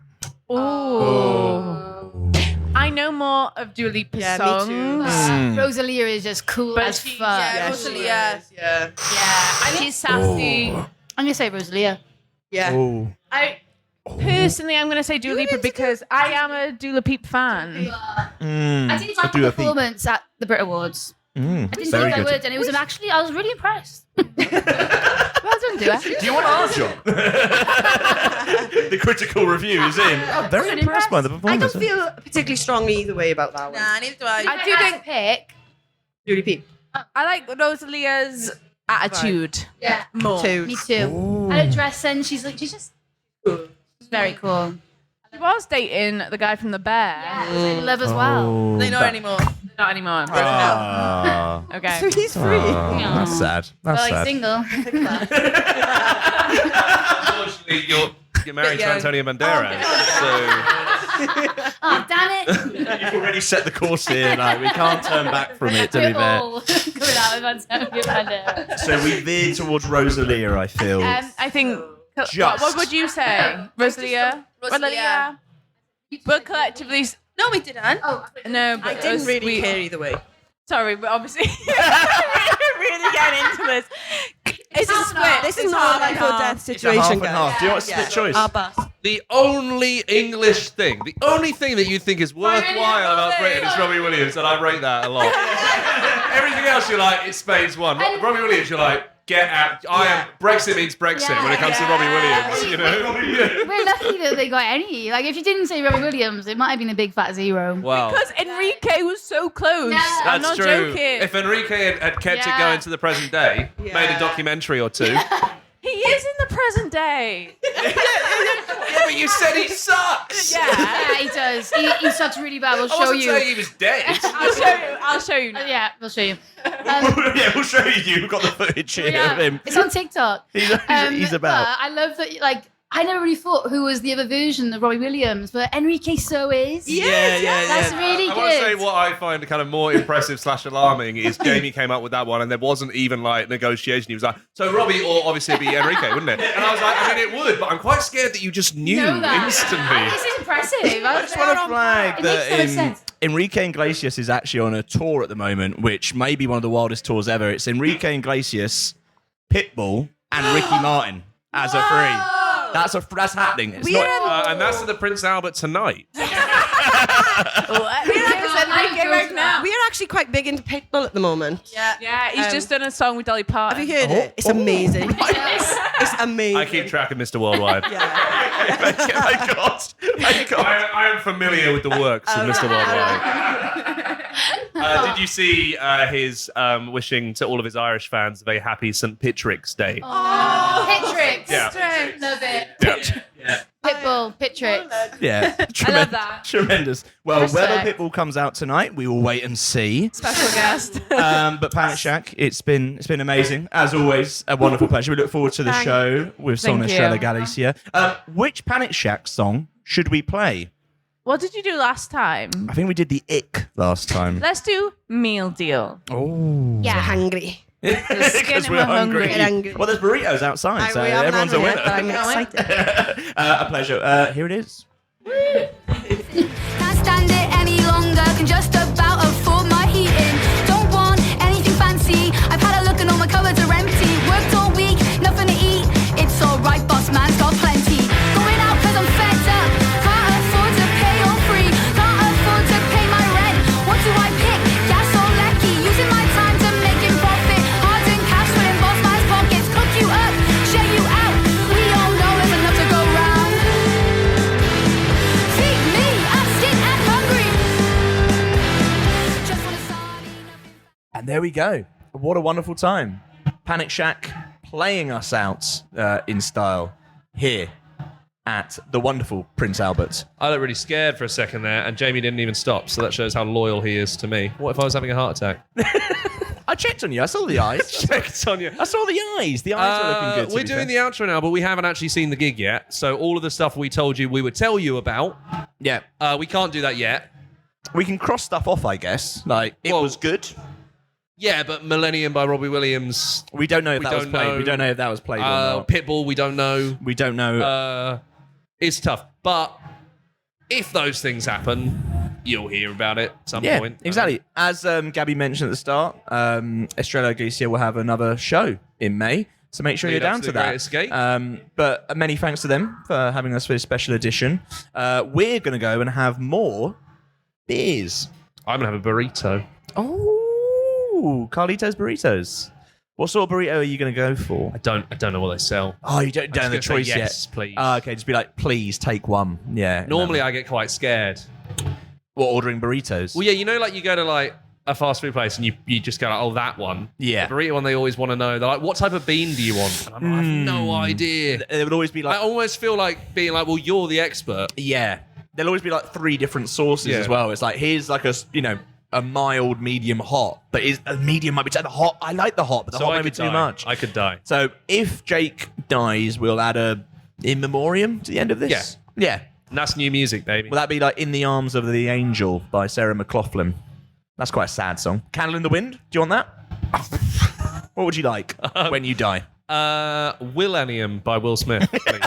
Ooh. I know more of Dua Lipa's Yeah, me songs. too. Rosalia is just cool But as she- fuck. Yeah, Rosalia. Yeah. Yeah, and she's sassy. I'm gonna say Rosalia. Yeah. Oh. I Personally, I'm going to say Dua Lipa because I am a Dua Lipa fan. I did like the performance at the Brit Awards. I didn't think I would, and it was I was really impressed. Well done, Dua. Do you want our job? The critical review is in. I'm very impressed by the I performance. don't feel particularly strongly either way about that one. Nah, neither do I. I do think pick. Dua Lipa. I like Rosalia's attitude. Yeah, more. Me too. And her dress, and she's just she's very cool. She was dating the guy from The Bear. Yeah, I love as well. They're not anymore. Not anymore. Ah. Okay. So he's free. That's sad. That's sad. Single. Unfortunately, you're married to Antonio Banderas. Oh, damn it. You've already set the course here. Like, we can't turn back from it, to be We're fair. all coming out with Antonio Banderas. So we veered towards Rosalia, I feel. I think. Just. What would you say, Rosalia? Rosalia. But collectively, No, we didn't. no. But I didn't really care either way. Sorry, but obviously, really getting into this. It's a split. This is not a life or death It's a half situation, and guys. half. Do you want a split choice? Our bus. The only English thing, the only thing that you think is worthwhile about Britain is Robbie Williams, and I rate that a lot. Everything else you're like, it's Spain's one. Robbie Williams, you're like, get out. Brexit means Brexit when it comes to Robbie Williams, you know? We're lucky that they got any. Like, if you didn't say Robbie Williams, it might have been a big fat zero. Wow. Because Enrique was so close. Yeah. I'm That's not true. joking. If Enrique had kept it going to the present day, made a documentary or two. He is in the present day. Yeah, but you said he sucks. Yeah. He does. He sucks really bad. We'll I show wasn't you. saying he was dead. I'll show you now. Yeah, we'll show you. Yeah, we'll show you. We've got the footage here of him. It's on TikTok. He's about. But I love that, like, I never really thought who was the other version of Robbie Williams, but Enrique so is. Yeah. That's really I good. want to say what I find kind of more impressive / alarming is Jamie came up with that one and there wasn't even like negotiation. He was like, so Robbie or obviously it'd be Enrique, wouldn't it? And I was like, I mean it would, but I'm quite scared that you just knew Know that. instantly. This is impressive. I just want to flag It makes so much that sense. Enrique Iglesias is actually on a tour at the moment, which may be one of the wildest tours ever. It's Enrique Iglesias, Pitbull, and Ricky Martin as a free. That's happening. It's not, And that's at the Prince Albert tonight. We are actually quite big into Pitbull at the moment. Yeah, he's just done a song with Dolly Parton. Have you heard it? It's amazing. It's amazing. I keep track of Mr. Worldwide. my God. I am familiar with the works of Mr. Worldwide. Did you see his wishing to all of his Irish fans a very happy St. Patrick's Day? Pitrix. Yeah. Love it. Yeah. Pitbull, Pitrix. Yeah, I love that. tremendous. Well, Hashtag. whether Pitbull comes out tonight, we will wait and see. Special guest. But Panic Shack, it's been amazing as always. A wonderful pleasure. We look forward to the show with Son Thank Estrella you. Galacia. Which Panic Shack song should we play? What did you do last time? I think we did the Ick last time. Let's do meal deal. Oh, Yeah. Hungry. because we're hungry. We're hungry. Well, there's burritos outside, so We haven't everyone's a had it winner. yet, but I'm excited. A pleasure. Here it is. Can't stand it any longer, can just about afford my heating. Don't want anything fancy, I've had a look and all my cupboards are empty. Worked all week, nothing to eat, it's alright boss man's got plenty. Going out cause I'm fed up, can't afford to pay all free, can't afford to pay my rent. What do I pick, gas or lecky? Using my time to making profit, hard and cash filling boss man's pockets. Cook you up, share you out, we all know there's enough to go round. Feed me, I'm sick and hungry. Just want a sardine. And there we go. What a wonderful time. Panic Shack playing us out in style here at the wonderful Prince Albert. I looked really scared for a second there, and Jamie didn't even stop, so that shows how loyal he is to me. What if I was having a heart attack? I checked on you. I saw the eyes. Checked on you. I saw the eyes. The eyes are looking good. to We're be doing fair. the outro now, but we haven't actually seen the gig yet. So all of the stuff we told you we would tell you about, Yeah. we can't do that yet. We can cross stuff off, I guess. Like, it was good. Yeah, but Millennium by Robbie Williams, We don't know if We that was don't played. know. We don't know if that was played or not. Pitbull, we don't know. We don't know. It's tough. But if those things happen, you'll hear about it at some Yeah, point. exactly. As Gabby mentioned at the start, Estrella Galicia will have another show in May. So make sure you're Lead up down to to the Great that. Escape. But many thanks to them for having us for this special edition. We're going to go and have more beers. I'm going to have a burrito. Oh, Carlitos Burritos. What sort of burrito are you going to go for? I don't know what they sell. Oh, you don't know the choice yes, yet? please. Okay, just be like, please take one. Yeah. Normally, no. I get quite scared. What, ordering burritos? Well, yeah, you know, like you go to like a fast food place and you just go like, oh, that one. Yeah. The burrito one, they always want to know. They're like, what type of bean do you want? And I have no idea. It would always be like... I almost feel like being like, well, you're the expert. Yeah. There'll always be like 3 different sauces as well. It's like, here's like a mild, medium, hot. But a medium might be the hot. I like the hot, but the hot might be too much. I could die. So if Jake dies, we'll add a in memoriam to the end of this. Yeah. And that's new music, baby. Will that be like In the Arms of the Angel by Sarah McLachlan? That's quite a sad song. Candle in the Wind? Do you want that? What would you like when you die? Millennium by Will Smith, please.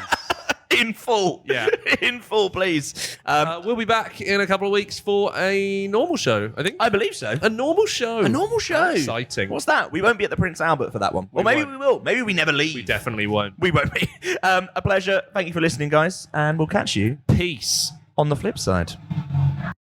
In full. Yeah. In full, please. We'll be back in a couple of weeks for a normal show, I think. I believe so. A normal show. A normal show. How exciting. What's that? We won't be at the Prince Albert for that one. Well, maybe we will. Maybe we never leave. We definitely won't. We won't be. A pleasure. Thank you for listening, guys. And we'll catch you Peace. on the flip side.